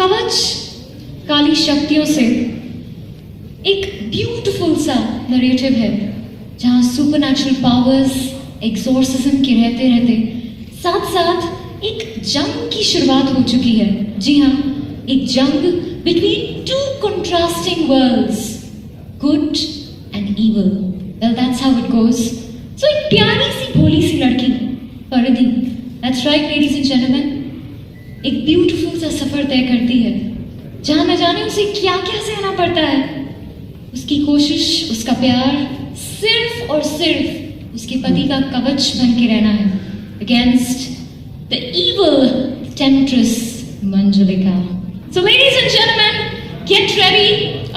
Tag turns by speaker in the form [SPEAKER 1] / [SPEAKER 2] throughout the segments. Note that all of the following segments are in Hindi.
[SPEAKER 1] कवच काली शक्तियों से एक ब्यूटीफुल सा नरेटिव है जहां सुपरनैचुरल पावर्स एक्सोर्सिज्म के रहते रहते साथ साथ एक जंग की शुरुआत हो चुकी है। जी हाँ, एक जंग between two contrasting worlds, good and evil. Well that's how it goes. So एक प्यारी सी भोली सी लड़की Paridhi, that's right ladies and gentleman, एक ब्यूटीफुल सा सफर तय करती है जहां न जाने उसे क्या क्या सहना पड़ता है। उसकी कोशिश, उसका प्यार सिर्फ और सिर्फ उसके पति का कवच बन के रहना है against the evil temptress Manjulika. So ladies and gentleman, get ready.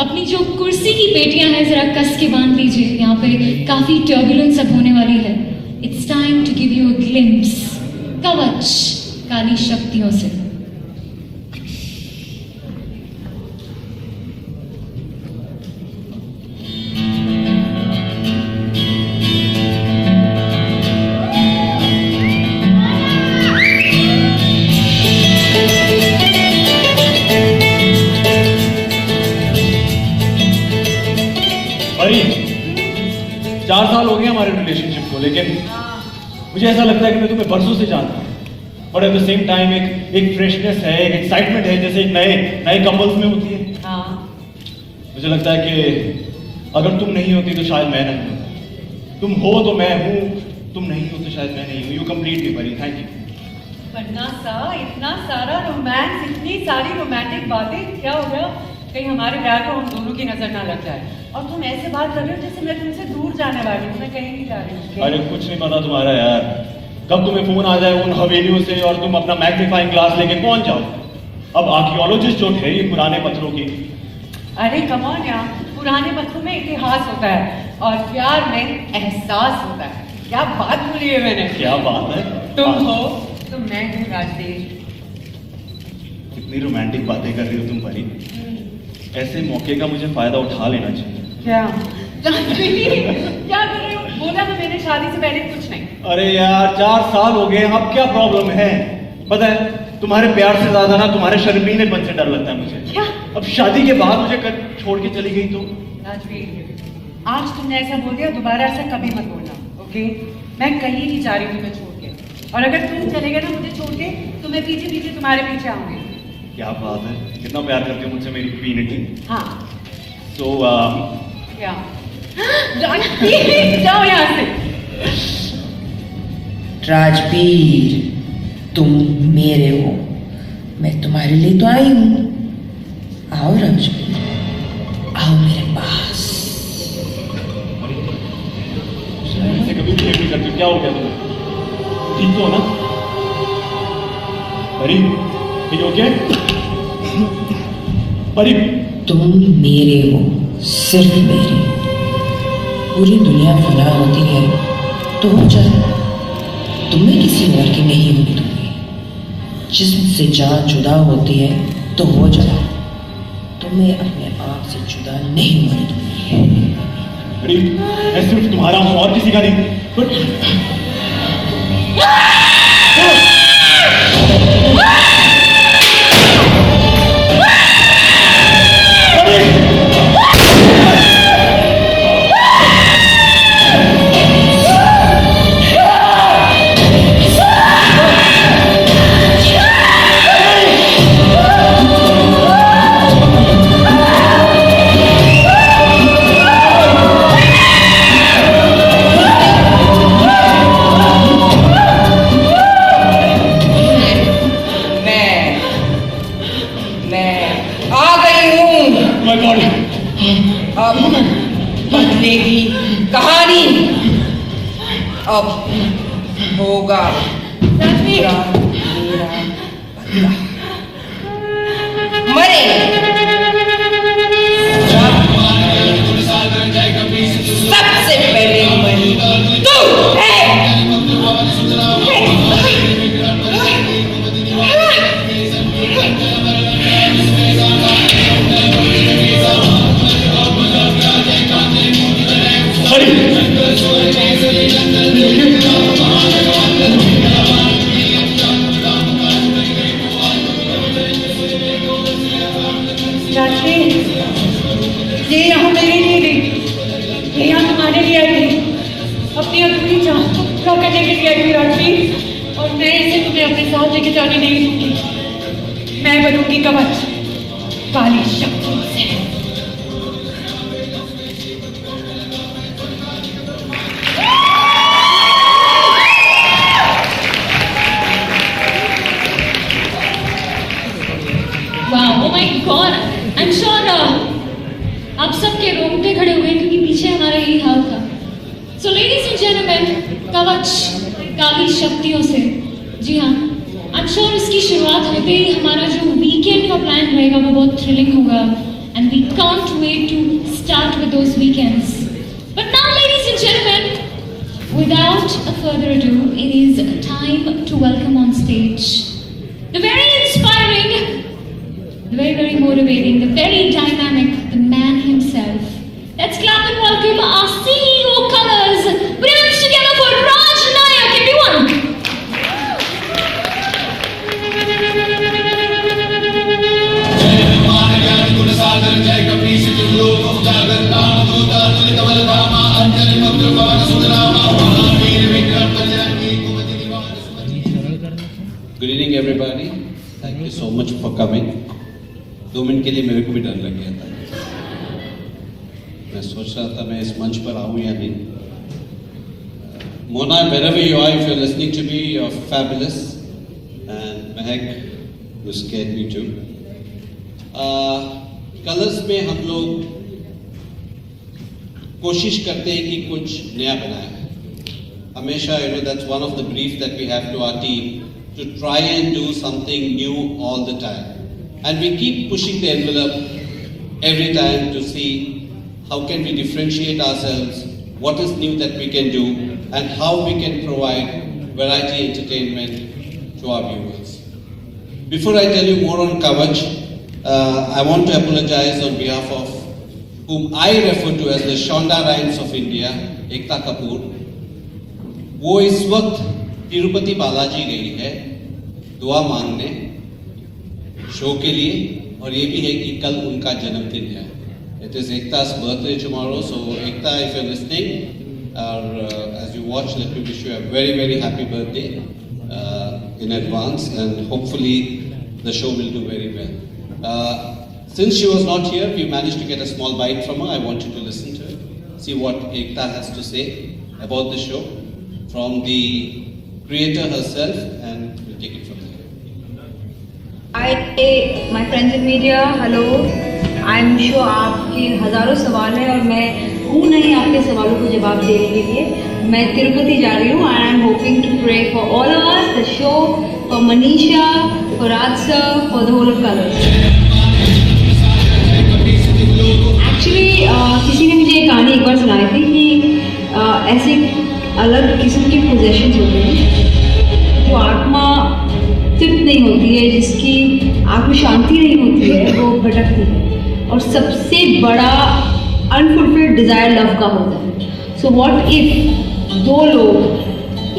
[SPEAKER 1] अपनी जो कुर्सी की पेटियां हैं जरा कस के बांध लीजिए, यहाँ पे काफी टर्बुलेंस अब होने वाली है। It's time to give you a glimpse Kavach काली शक्तियों से।
[SPEAKER 2] अरे 4 साल हो गए हमारे रिलेशनशिप को, लेकिन मुझे ऐसा लगता है कि मैं तुम्हें बरसों से जानता हूँ। और एट द सेम टाइम एक फ्रेशनेस है, एक एक्साइटमेंट है जैसे एक नए कपल्स में होती है। मुझे लगता है कि अगर तुम नहीं होती तो शायद मैं नहीं होता, तुम हो तो मैं हूँ, तुम नहीं हो तो शायद मैं नहीं हूँ। यू कंप्लीट मी परी, थैंक यू।
[SPEAKER 3] इतना सारा रोमांस, इतनी सारी रोमांटिक बातें, क्या हो गया? कहीं हमारे प्यार को हम दोनों की नजर ना लग जाए। और तुम ऐसे बात कर रहे हो जैसे मैं तुमसे दूर जाने वाली हूँ, मैं कहीं नहीं जा रही हूँ।
[SPEAKER 2] अरे कुछ नहीं पता तुम्हारा यार, कब तुम्हें फोन आ जाए उन हवेलियों से और तुम अपना मैग्नीफाइंग ग्लास लेके पहुंच जाओ। अब आर्कियोलॉजिस्ट जो थे ये पुराने पत्थरों की।
[SPEAKER 3] अरे कम ऑन यार, पुराने पत्थरों में इतिहास होता है और प्यार में एहसास होता है। क्या बात बोली है मैंने?
[SPEAKER 2] क्या बात है?
[SPEAKER 3] तुम हो तो मैं हूँ राजेश।
[SPEAKER 2] कितनी रोमांटिक बातें कर रही हो तुम परी। ऐसे मौके का मुझे फायदा उठा लेना चाहिए।
[SPEAKER 3] क्या क्या कर रहे हो? बोला ना मैंने, शादी से पहले कुछ नहीं।
[SPEAKER 2] अरे यार 4 साल हो गए, अब क्या प्रॉब्लम है? पता है तुम्हारे प्यार से ज्यादा ना तुम्हारे शर्मीलेपन से डर लगता है मुझे।
[SPEAKER 3] क्या?
[SPEAKER 2] अब शादी के बाद मुझे छोड़ के चली गई तो?
[SPEAKER 3] राजवीर, आज तुमने ऐसा बोल दिया, दोबारा ऐसा कभी मत बोलना, ओके? मैं कहीं नहीं जा रही हूँ तुम्हें छोड़ के, और अगर तुम चले गए ना मुझे छोड़ के तो मैं पीछे पीछे तुम्हारे पीछे आऊंगी।
[SPEAKER 2] क्या बात है, कितना प्यार करते हो मुझसे मेरी क्वीनिटी।
[SPEAKER 3] हाँ
[SPEAKER 2] तो
[SPEAKER 3] क्या? राजवीर जाओ यहाँ से।
[SPEAKER 4] राजवीर, तुम मेरे हो, मैं तुम्हारे लिए तो आई हूं। आओ राजवीर, आओ मेरे पास।
[SPEAKER 2] ऐसे कभी बिहेव नहीं करती, क्या हो गया तुम्हें? ठीक तो हो ना? परी, ठीक हो क्या? परी,
[SPEAKER 4] तुम मेरे हो, सिर्फ मेरे। पूरी दुनिया फना होती है तो हो जाए, तुम्हें किसी और की नहीं होगी। तुम्हें जिस्म से जान जुदा होती है तो हो जाए, तुम्हें अपने आप से जुदा नहीं होने दूंगी।
[SPEAKER 2] परी, मैं सिर्फ तुम्हारा हूं और किसी का नहीं।
[SPEAKER 4] अब बदलेगी कहानी, अब होगा मेरा बदला। मरे सबसे पहले मरी तू है।
[SPEAKER 3] चाची, ये यहाँ मेरे लिए नहीं, ये यहाँ तुम्हारे लिए आई थी, अपनी अधूरी चाह को पूरा करने के लिए आई थी राजवी, और मैं इसे तुम्हें अपने साथ लेके जाने नहीं दूंगी। मैं बनूंगी कवच, काली शक्तियों से।
[SPEAKER 1] Wow, oh my God, I'm sure आप सबके रोंगटे खड़े हुए क्योंकि पीछे हमारा यही हाल था। So ladies and gentlemen, कवच काली शक्तियों से, जी हाँ, I'm sure इसकी शुरुआत होते ही हमारा जो वीकेंड का प्लान रहेगा वो बहुत थ्रिलिंग होगा, and we can't wait to start with those weekends. But now, ladies and gentlemen, without a further ado, it is time to welcome on stage the very inspiring, the very motivating, the very dynamic, the man himself. Let's clap and welcome our CEO Colors. Put your hands together for Raj Nayak, everyone.
[SPEAKER 5] Good evening everybody. Thank you so much for coming. 2 minute के लिए मेरे को भी डर लग गया था। मैं सोच रहा था मैं इस मंच पर आऊँ या नहीं। Mona, wherever you are, if you're listening to me, you're fabulous. And Mehak, you scared me too. Colours में हम लोग कोशिश करते हैं कि कुछ नया बनाएं। हमेशा, that's one of the briefs that we have to our team, to try and do something new all the time. And we keep pushing the envelope every time to see how can we differentiate ourselves, what is new that we can do, and how we can provide variety entertainment to our viewers. Before I tell you more on Kavach, I want to apologize on behalf of whom I refer to as the Shonda Rhimes of India, Ekta Kapoor. वो इस वक्त तिरुपति बालाजी गई है दुआ मांगने शो के लिए, और ये भी है कि कल उनका जन्मदिन है। It is Ekta's birthday tomorrow, so Ekta, if you're listening, or as you watch, let me wish you a very happy birthday in advance, and hopefully the show will do very well. Since she was not here, we managed to get a small bite from her. I want you to listen to it, see what Ekta has to say about the show from the creator herself, and we'll take it from there.
[SPEAKER 6] Hi, my friends in media, hello. I'm sure आपके हजारों सवाल हैं और मैं हूँ नहीं आपके सवालों को जवाब देने के लिए। मैं तिरुपति जा रही हूँ and I'm hoping to pray for all of us, the show, for Manisha, for Raj sir, for the whole of Colors. Actually, किसी ने मुझे एक कहानी एक बार सुनाई थी कि ऐसे अलग किस्म के पोजेशंस होते हैं जो आत्मा तृप्त नहीं होती है, जिसकी आत्मा शांति नहीं होती है, वो भटकती है, और सबसे बड़ा अनफुलफिल्ड डिजायर लव का होता है। सो व्हाट इफ दो लोग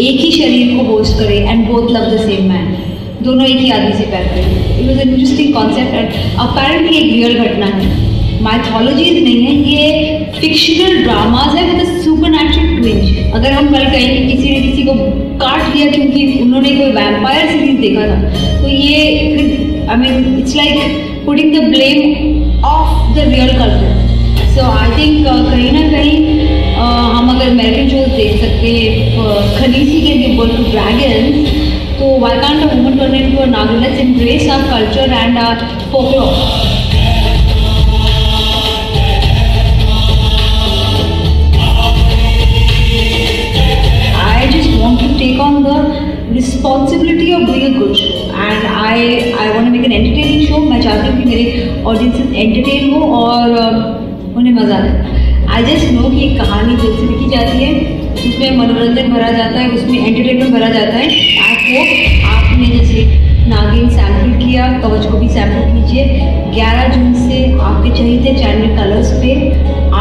[SPEAKER 6] एक ही शरीर को होस्ट करें and both love the same man, दोनों एक ही आदमी से प्यार करें। It was an interesting concept and apparently एक रियल घटना है। माइथोलॉजीज नहीं है, ये फिक्शनल ड्रामाज है विद सुपरनैचुरल ट्विंज। अगर हम कल कहें कि किसी ने किसी को काट दिया क्योंकि उन्होंने कोई वैम्पायर सीरीज देखा था, तो ये I mean it's like putting the blame of the real culture. So I think कहीं ना कहीं हम अगर अमेरिकन शोज देख सकते हैं, Khaleesi can give birth to dragon, तो why can't a woman turn into a nagin? Let's embrace our culture and our folklore. I just want to take on the responsibility of doing a good show, and I want to make an entertaining show. मैं चाहती हूँ कि मेरे audiences entertain हो और उन्हें मजा आए। I just know कि एक कहानी दिल से लिखी जाती है, उसमें मनोरंजन भरा जाता है, उसमें एंटरटेनमेंट भरा जाता है। I hope आपने जैसे नागिन सैम्पल किया, कवच को भी सैम्पल कीजिए। 11 जून से आपके चहेते चैनल कलर्स पे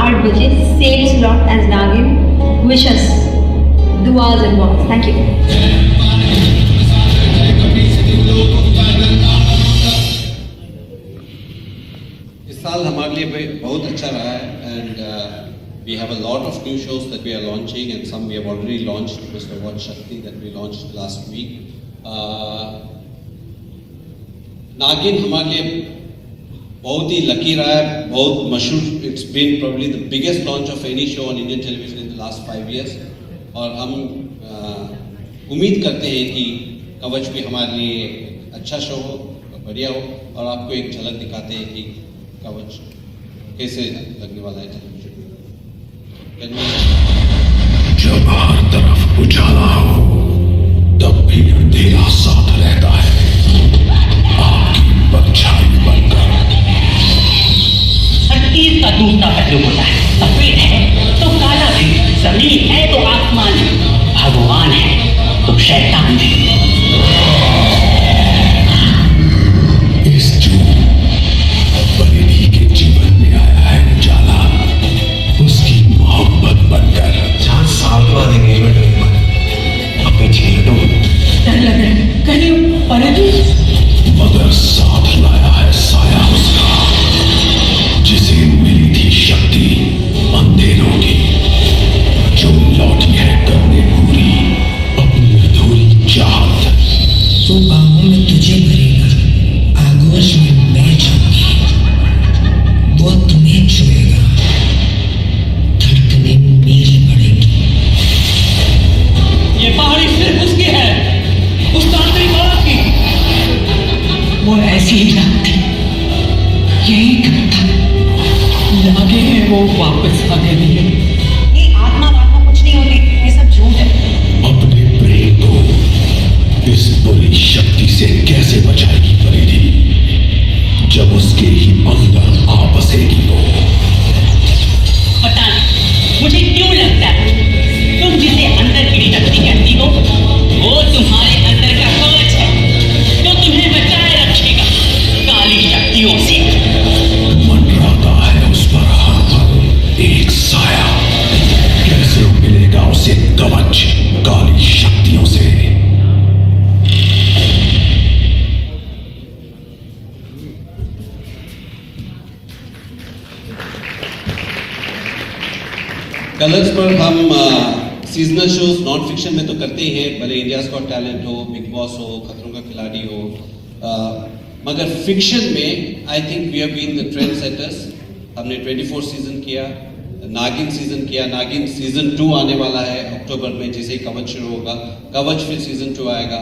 [SPEAKER 6] 8 बजे सेम स्लॉट एज नागिन। Wish us duas and ones. Thank you.
[SPEAKER 5] साल हमारे लिए बहुत अच्छा रहा है and we have a lot of new shows that we are launching and some we have already launched. Mr. Watch Shakti that we launched last week. नागिन हमारे लिए बहुत ही लकी रहा है, बहुत मशहूर. It's been probably the biggest launch of any show on Indian television in the last 5 years. और हम उम्मीद करते हैं कि कवच भी हमारे लिए अच्छा शो हो, बढ़िया हो और आपको एक झलक दिखाते हैं कि कवच कैसे लगने वाला है टेलीविजन.
[SPEAKER 7] जब हर तरफ उजाला हो तब भी अंधेरा साथ रहता है आपकी परछाई बनकर.
[SPEAKER 8] हर चीज का दूसरा पहलू होता है. सफेद है तो काला भी, जमीन है तो आसमान भी, भगवान है तो शैतान भी.
[SPEAKER 7] इस जून बरेली के जीवन में आया है उजाला, उसकी मोहब्बत बनकर.
[SPEAKER 9] 4 साल के बाद एंगेजमेंट हुई पर अपनी झील तो
[SPEAKER 8] डर लग रहा है कहीं पलटी.
[SPEAKER 7] मगर साथ लाया है साया उसका, जिसे मिली थी शक्ति अंधेरों की, जो लौटी है करने पूरी अपनी अधूरी चाहत.
[SPEAKER 4] वो बाहों में तुझे भरेगा, आगोश में मैं छूंगी, वो तुम्हें छुएगा, धड़कने मेरी पड़ेगी.
[SPEAKER 8] ये पहाड़ी सिर्फ उसकी है, उस तांत्रिक औरत की. वो ऐसी ही लगती, यही करता. लगे हैं वो वापस आने लिए. ये आत्मा कुछ नहीं होती, ये सब झूठ है.
[SPEAKER 7] अपने प्रेम को इस बुरी शक्ति से कैसे बचाएगी बरेली, जब उसके ही अंदर आ बसेगी वो.
[SPEAKER 8] पता नहीं मुझे क्यों लगता है तुम जिसे अंदर की शक्ति कहती हो वो तुम्हारे अंदर का कवच है जो तुम्हें बचाए रखेगा काली शक्तियों से.
[SPEAKER 7] मंडराता है उस पर हर पल एक साया, कैसे मिलेगा उसे कवच काली शक्तियों से.
[SPEAKER 5] कलर्स पर हम सीजनल शोज नॉन फिक्शन में तो करते ही हैं, भले इंडियाज गॉट टैलेंट हो, बिग बॉस हो, खतरों का खिलाड़ी हो, मगर फिक्शन में I think we have been the trend setters. हमने 24 सीजन किया, नागिन सीजन किया, नागिन सीजन 2 आने वाला है अक्टूबर में, जैसे ही कवच शुरू होगा, कवच फिर सीजन 2 आएगा.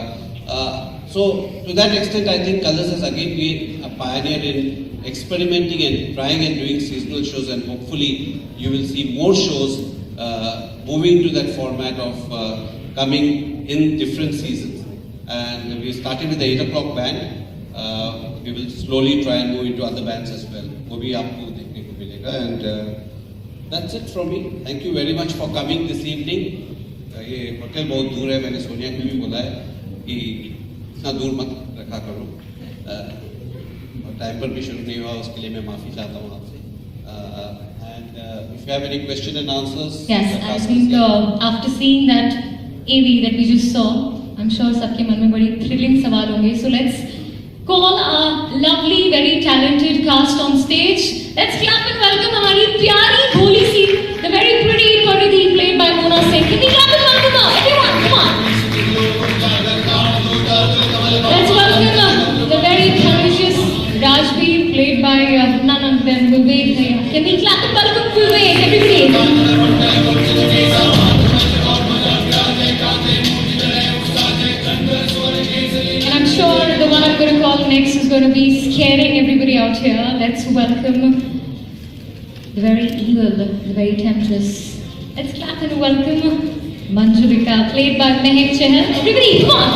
[SPEAKER 5] So to that extent, I think Colors has again been a pioneer in experimenting and trying and doing seasonal shows, and hopefully you will see more shows moving to that format of coming in different seasons. And we started with the 8 o'clock band. We will slowly try and move into other bands as well. वो भी आपको देखने को मिलेगा. And that's it from me. Thank you very much for coming this evening. ये होटल बहुत दूर है, मैंने सोनिया को भी बोला है कि इतना दूर मत रखा करो, और टाइम पर भी शुरू नहीं हुआ, उसके लिए मैं माफ़ी चाहता हूँ आपसे. And if you have any question and answers,
[SPEAKER 1] Yes, I think after seeing that AV that we just saw, I'm sure सबके मन में बड़ी thrilling सवाल होंगे. So let's call our lovely, very talented cast on stage. Let's clap and welcome हमारी प्यारी भोली सी, the very pretty Paridhi played by Mona Singh. Can we clap and welcome her? Everyone, come on. Let's welcome the very courageous Rajveer played by none other than Vivek Bhaiya. Can we clap and welcome Vivek, everybody? And I'm sure the one I'm going to call next is going to be scaring everybody out here. Let's welcome the very evil, the very temptress. Let's clap and welcome Manjulika, played by Mehek Chahal. Everybody, come on!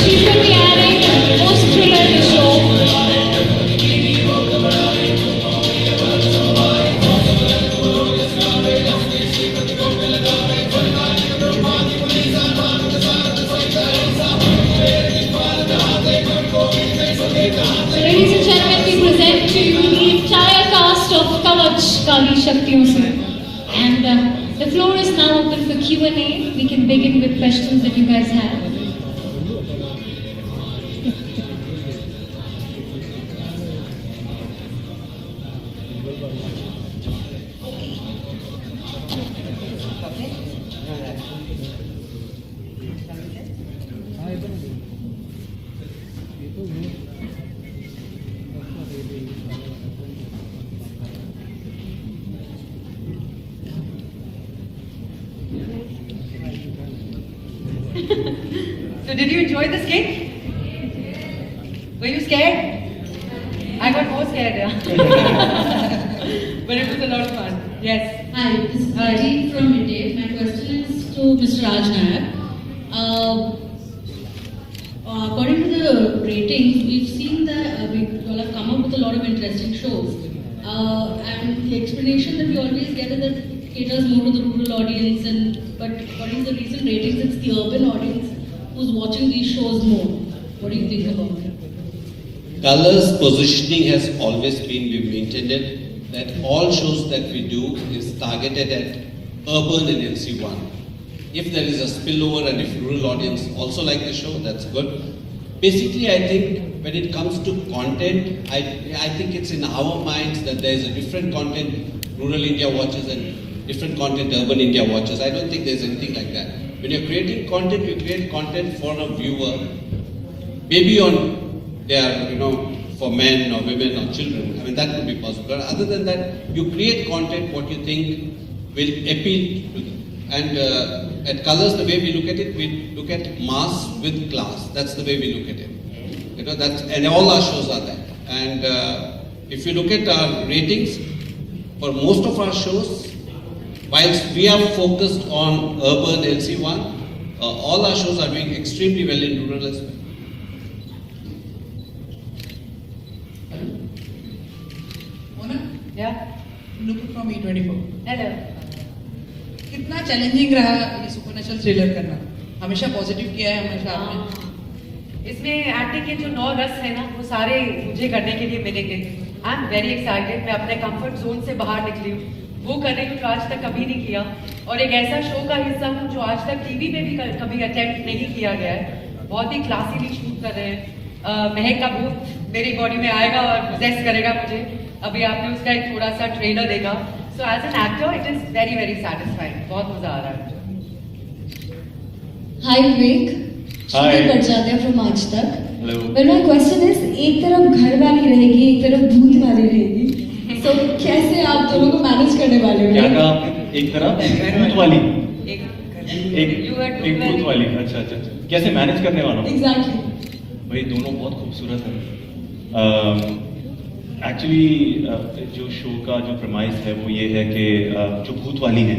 [SPEAKER 1] She's going to be adding most thriller in the show. Ladies and gentlemen, we present to you the entire cast of Kavach Kali Shaktiyon Se. And the floor is now open for Q&A. We can begin with questions that you guys have.
[SPEAKER 3] So did you enjoy the skit? Were you scared? I got more scared, yeah. But it was a lot of fun. Yes.
[SPEAKER 10] Hi, this is Raji from India. My question is to Mr. Raj Nayak. According to the ratings, we've seen that we all have come up with a lot of interesting shows. And the explanation that we always get is that it caters more to the rural audience, but according to the recent ratings, it's the urban audience who's watching these shows more. What do you think about it?
[SPEAKER 5] Colors positioning has always been, we've maintained it, that all shows that we do is targeted at urban and NC1. If there is a spillover and if rural audience also like the show, that's good. Basically, I think when it comes to content, I think it's in our minds that there is a different content rural India watches and different content urban India watches. I don't think there's anything like that. When you're creating content, you create content for a viewer, maybe on their, for men or women or children. I mean, that could be possible. But other than that, you create content what you think will appeal to them. And at Colors, the way we look at it, we look at mass with class. That's the way we look at it. And all our shows are that. And if you look at our ratings, for most of our shows, whilst we are focused on urban LC1, all our shows are doing extremely well in rural as well.
[SPEAKER 3] Yeah.
[SPEAKER 8] Look from E24.
[SPEAKER 3] Hello.
[SPEAKER 8] कितना चैलेंजिंग रहा ये सुपरनैचुरल थ्रिलर करना? हमेशा पॉजिटिव किया है हमेशा आपने?
[SPEAKER 3] इसमें एक्टिंग के जो 9 रस है ना, वो सारे मुझे करने के लिए मिलेंगे. I am very excited. मैं अपने कंफर्ट जोन से बाहर निकली हूँ. वो करने को जो आज तक कभी नहीं किया, और एक ऐसा शो का हिस्सा हूँ जो आज तक टीवी में भी कभी अटेम्प्ट नहीं किया गया है. बहुत ही क्लासीली शूट कर रहे हैं. महक का भूत मेरी बॉडी में आएगा और पोजेस करेगा मुझे. अभी आपने उसका एक थोड़ा सा ट्रेलर देखा. So as an actor it is very very satisfied. बहुत मजा आ रहा है.
[SPEAKER 1] हाय विवेक,
[SPEAKER 2] Hi.
[SPEAKER 1] बढ़ जाते हैं फ्रॉम आज तक.
[SPEAKER 2] Hello.
[SPEAKER 1] But my question is, एक तरफ घर वाली रहेगी, एक तरफ भूत वाली रहेगी. So कैसे आप दोनों को मैनेज करने वाले हो?
[SPEAKER 2] क्या कहा आपने? एक तरफ भूत वाली,
[SPEAKER 3] एक
[SPEAKER 2] एक भूत वाली. अच्छा. कैसे मैनेज करने वाला हूँ?
[SPEAKER 1] Exactly.
[SPEAKER 2] भाई दोनों बहुत खूबसूरत हैं. एक्चुअली जो शो का जो प्रमाइस है वो ये है कि जो भूत वाली है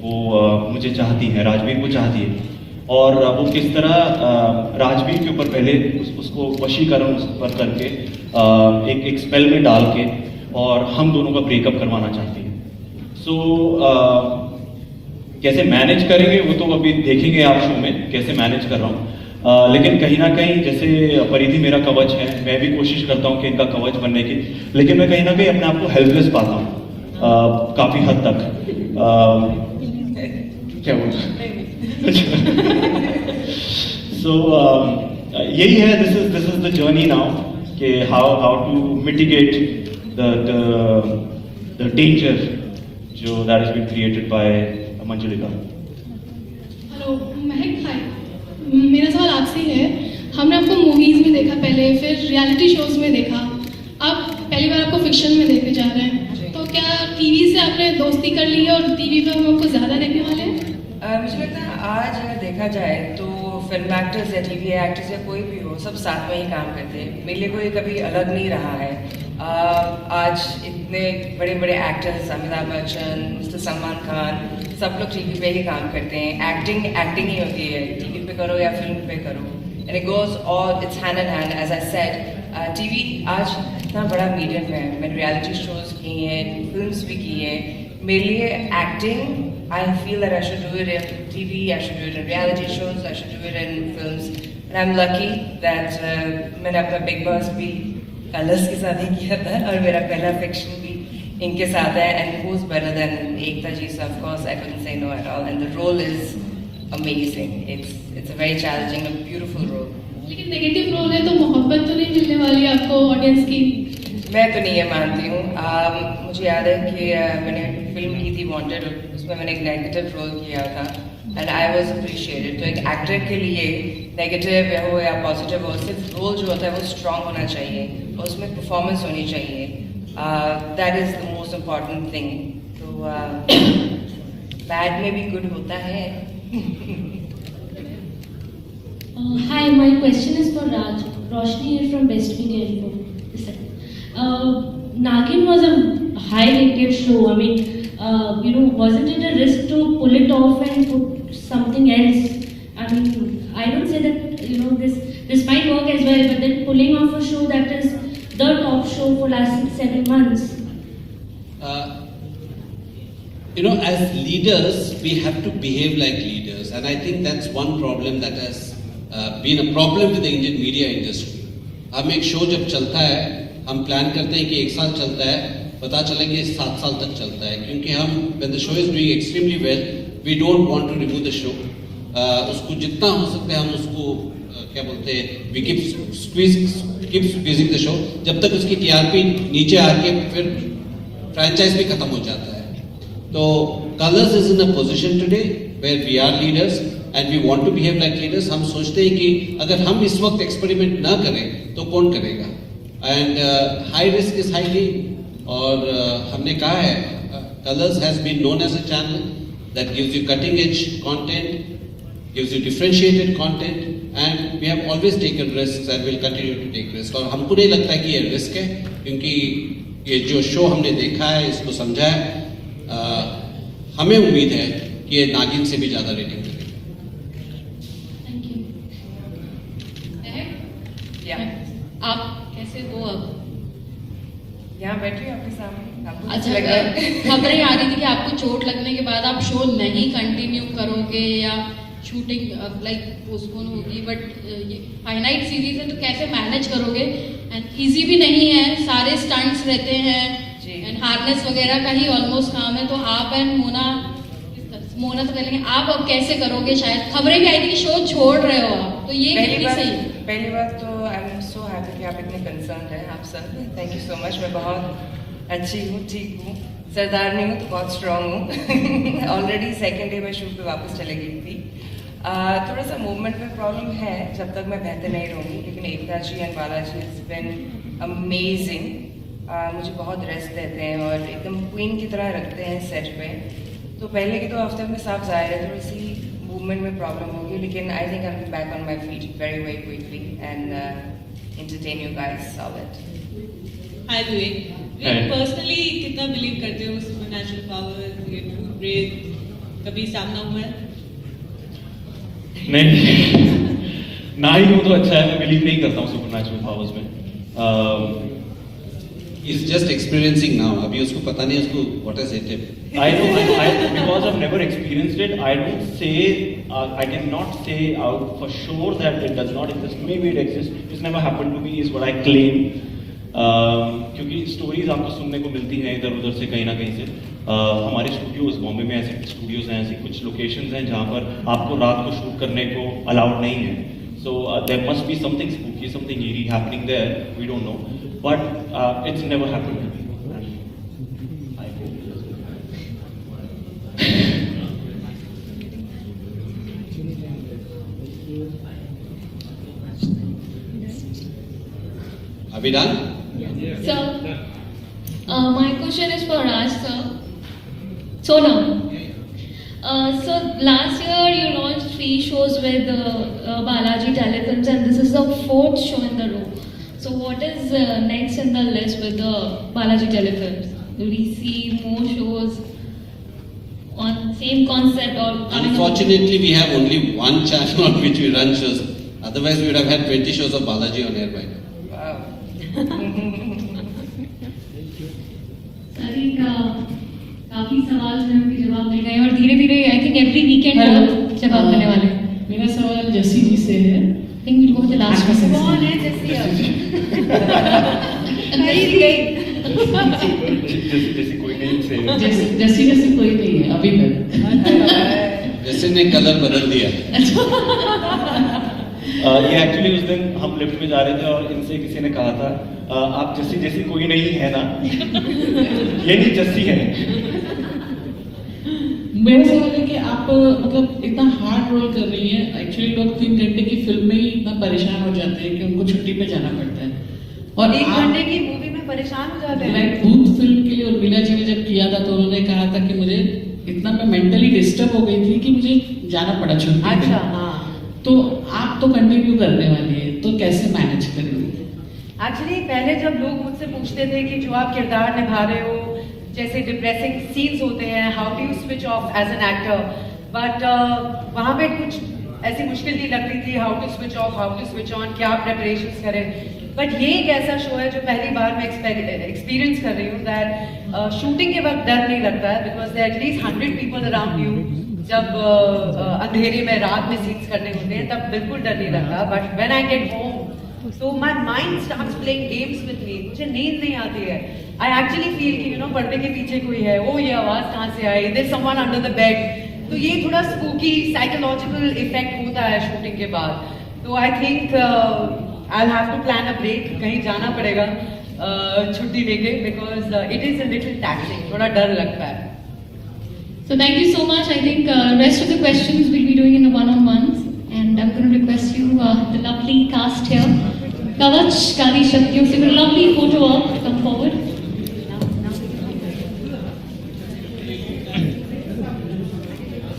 [SPEAKER 2] वो मुझे चाहती है, राजवीर को चाहती है, और वो किस तरह राजवीर के ऊपर पहले उसको वशीकरण उस पर करके एक स्पेल में डाल के और हम दोनों का ब्रेकअप करवाना चाहती है. सो कैसे मैनेज करेंगे वो तो अभी देखेंगे आप शो में कैसे मैनेज कर रहा हूँ. लेकिन कहीं ना कहीं जैसे परिधि मेरा कवच है, मैं भी कोशिश करता हूँ कि इनका कवच बनने की, लेकिन मैं कहीं ना कहीं अपने आप को हेल्पलेस पाता हूँ काफी हद तक. क्या बोल सो यही है. This is the journey now कि how to mitigate the danger जो that is been created by Manjulika.
[SPEAKER 10] Hello Mahak, hi. मेरा सवाल आपसे ही है. हमने आपको मूवीज में देखा पहले, फिर रियलिटी शोज में देखा, अब पहली बार आपको फिक्शन में देखने जा रहे हैं. तो क्या टीवी से आपने दोस्ती कर ली है और टीवी पे हम आपको ज्यादा देखने वाले हैं?
[SPEAKER 11] मुझे लगता है आज अगर देखा जाए तो फिल्म एक्टर्स या टीवी एक्टर्स या कोई भी हो, सब साथ में ही काम करते हैं. मेरे लिए कोई कभी अलग नहीं रहा है. आज इतने बड़े बड़े एक्टर्स, अमिताभ बच्चन, मिस्टर सलमान खान, सब लोग टीवी पे ही काम करते हैं. एक्टिंग ही होती है, टीवी पे करो या फिल्म पे करो. And it goes all, it's hand in hand. As I said, TV आज इतना बड़ा मीडियम है. मैंने रियलिटी शोज की हैं, फिल्म्स भी की हैं. मेरे लिए acting, I feel that I should do it in TV, I should do it in reality shows, I should do it in films. And I'm lucky that मैंने अपना Big Boss भी कलर्स के साथ ही किया था और मेरा पहला फिक्शन भी इनके साथ है. And who's better than Ekta ji? So of course I couldn't say no at all. And the role is amazing. It's a very challenging and beautiful role.
[SPEAKER 10] लेकिन नेगेटिव रोल है तो मोहब्बत तो नहीं मिलने वाली आपको ऑडियंस की?
[SPEAKER 11] मैं तो नहीं ये मानती हूँ. मुझे याद है कि मैंने फिल्म की थी वांटेड, उसमें मैंने एक नेगेटिव रोल किया था एंड आई वाज अप्रिशिएटेड. तो एक एक्टर के लिए नेगेटिव हो या पॉजिटिव हो, सिर्फ रोल जो होता है वो स्ट्रॉन्ग होना चाहिए और उसमें परफॉर्मेंस होनी चाहिए. That is the most important thing. तो बैड में भी गुड होता है.
[SPEAKER 10] Hi, my question is for Raj. Roshni here from Best Media Info. Nagin was a high rated show. I mean, wasn't it a risk to pull it off and put something else? I mean, I don't say that, this might work as well, but then pulling off a show that is the top show for last 7 months.
[SPEAKER 5] As leaders, we have to behave like leaders, and I think that's one problem that has been a problem with the Indian media industry. हम एक शो जब चलता है, हम प्लान करते हैं कि 1 साल चलता है, पता चले कि 7 साल तक चलता है, क्योंकि हम when the show is doing extremely well, we don't want to remove the show. उसको जितना हो सकता है हम उसको क्या बोलते हैं, we keep squeezing the show, जब तक उसकी TRP नीचे आके फिर franchise भी खत्म हो जाता है. तो Colors is in a position today where we are leaders and we want to behave like leaders. हम सोचते हैं कि अगर हम इस वक्त एक्सपेरिमेंट ना करें तो कौन करेगा, and high risk is high gain. और हमने कहा है Colors has been known as a channel that gives you cutting edge content, gives you differentiated content, and we have always taken risks and will continue to take risks. और हमको नहीं लगता है कि ये रिस्क है, क्योंकि ये जो शो हमने देखा है, इसको समझा है, हमें उम्मीद है कि ये नागिन से भी ज्यादा रेटिंग करेगा.
[SPEAKER 1] आप कैसे हो अब?
[SPEAKER 11] यहाँ बैठी हूँ आपके सामने. आपको
[SPEAKER 1] अच्छा,
[SPEAKER 11] लग रहा है?
[SPEAKER 1] खबरें आ रही थी कि आपको चोट लगने के बाद आप शो नहीं कंटिन्यू करोगे या शूटिंग पोस्टपोन होगी, बट ये फाइनाइट सीरीज है तो कैसे मैनेज करोगे? एंड इजी भी नहीं है, सारे स्टंट्स रहते हैं एंड हार्नेस वगैरह का ही ऑलमोस्ट काम है. तो आप एंड मोना तो कहेंगे आप अब कैसे करोगे? शायद खबरें भी आई थी कि शो छोड़ रहे हो आप, तो ये
[SPEAKER 11] पहली बात तो आई एम सो हैप्पी कि आप इतने कंसर्न हैं. आप सब थैंक यू सो मच. मैं बहुत अच्छी हूँ, ठीक हूँ, सरदार नहीं हूँ तो बहुत स्ट्रांग हूँ. ऑलरेडी सेकेंड डे में शूट पे वापस चले गई थी. थोड़ा सा मूवमेंट में प्रॉब्लम है, जब तक मैं बेहतर नहीं रहूँगी, लेकिन Ekta ji and Balaji has been amazing. मुझे बहुत रेस्ट देते हैं और एकदम क्वीन की तरह रखते हैं सेट पे. तो पहले के 2 हफ्ते में साफ जाहिर है थोड़ी सी मूवमेंट में प्रॉब्लम होगी, लेकिन आई think I will be back on my feet very very quickly and entertain you guys solid.
[SPEAKER 10] Hi Vivek. Personally कितना बिलीव करते हो सुपरनैचुरल पावर्स, ये भूत प्रेत, कभी सामना हुआ है?
[SPEAKER 2] नहीं, ना ही हूँ तो अच्छा है. मैं बिलीव नहीं करता हूँ सुपरनैचुरल पावर्स में.
[SPEAKER 5] He's just experiencing now. अभी उसको पता नहीं उसको what has hit him.
[SPEAKER 2] I know, because I've never experienced it, I don't say, I cannot say out for sure that it does not exist. Maybe it exists. It's never happened to me is what I claim. क्योंकि स्टोरीज आपको सुनने को मिलती हैं इधर उधर से, कहीं ना कहीं से. हमारे स्टूडियोज बॉम्बे में ऐसे स्टूडियोज हैं, ऐसी कुछ लोकेशंस हैं जहाँ पर आपको रात को शूट करने को अलाउड नहीं है. So there must be something spooky, something eerie happening there. We don't know, but it's never happened to me. I hope it doesn't.
[SPEAKER 5] Are we done?
[SPEAKER 1] Sir, my question is for Raj sir. So now, so last year you launched 3 shows with Balaji Telefilms, and this is the 4th show in the row. So what is next in the list with the Balaji Telefilms? Do we see more shows on same concept or?
[SPEAKER 5] Unfortunately, we have only one channel on which we run shows. Otherwise, we would have had 20 shows of Balaji on air by now.
[SPEAKER 11] Wow.
[SPEAKER 1] काफी सवाल जो है जवाब मिल गए और धीरे धीरे आई थिंक एवरी वीकेंड जवाब मिलने वाले.
[SPEAKER 8] मेरा सवाल जस्सी जी से है.
[SPEAKER 1] I think will go to last question.
[SPEAKER 11] कौन है जैसी
[SPEAKER 2] जैसे कोई नहीं से.
[SPEAKER 8] जैसी कोई नहीं है अभी तक.
[SPEAKER 5] जैसे ने कलर बदल दिया.
[SPEAKER 2] ये एक्चुअली उस दिन हम लिफ्ट में जा रहे थे और इनसे किसी ने कहा था आप जैसी कोई नहीं है ना. ये नहीं जस्सी है.
[SPEAKER 8] मेरा सवाल है कि आप मतलब इतना हार्ड रोल कर रही हैं. एक्चुअली लोग 3 घंटे की फिल्म में ही इतना परेशान हो जाते हैं कि उनको छुट्टी पे जाना पड़ता है, और
[SPEAKER 3] 1 घंटे की मूवी में परेशान हो जाते हैं.
[SPEAKER 8] मैं भूत फिल्म के लिए उर्मिला जी ने जब किया था तो उन्होंने कहा था कि मुझे इतना मैं मेंटली डिस्टर्ब हो गई थी कि मुझे जाना पड़ा छुट्टी पे.
[SPEAKER 3] अच्छा, हाँ.
[SPEAKER 8] तो आप तो कंटिन्यू करने वाली है, तो कैसे मैनेज करेंगे?
[SPEAKER 3] एक्चुअली पहले जब लोग मुझसे पूछते थे कि जो आप किरदार निभा रहे हो, जैसे डिप्रेसिंग सीन्स होते हैं, how do you switch off as an actor, but वहाँ पे कुछ ऐसी मुश्किल नहीं लगती थी, how to switch off, how to switch on, क्या प्रेपरेशंस करें। बट ये एक ऐसा शो है जो पहली बार मैं एक्सपीरियंस कर रही हूँ दैट शूटिंग के वक्त डर नहीं लगता है, because there at least 100 people around you. जब अंधेरे में रात में सीन्स करने होते हैं तब बिल्कुल डर नहीं लगता, but when I get home so my mind starts playing games with me, मुझे नींद नहीं आती है। आई एक्चुअली फील कि पर्दे के पीछे कोई है, ओ ये आवाज़ कहाँ से आई, there someone under the bed. तो ये थोड़ा स्पूकी साइकोलॉजिकल इफेक्ट होता है शूटिंग के बाद। तो I think I have to plan a break, कहीं जाना पड़ेगा छुट्टी लेके, because it is a little taxing, थोड़ा डर लगता है।
[SPEAKER 1] So thank you so much. I think rest of the questions we'll be doing in the one-on-ones, and I'm going to request you, the lovely cast here, Kavach, Kali Shaktiyon, so a lovely photo op.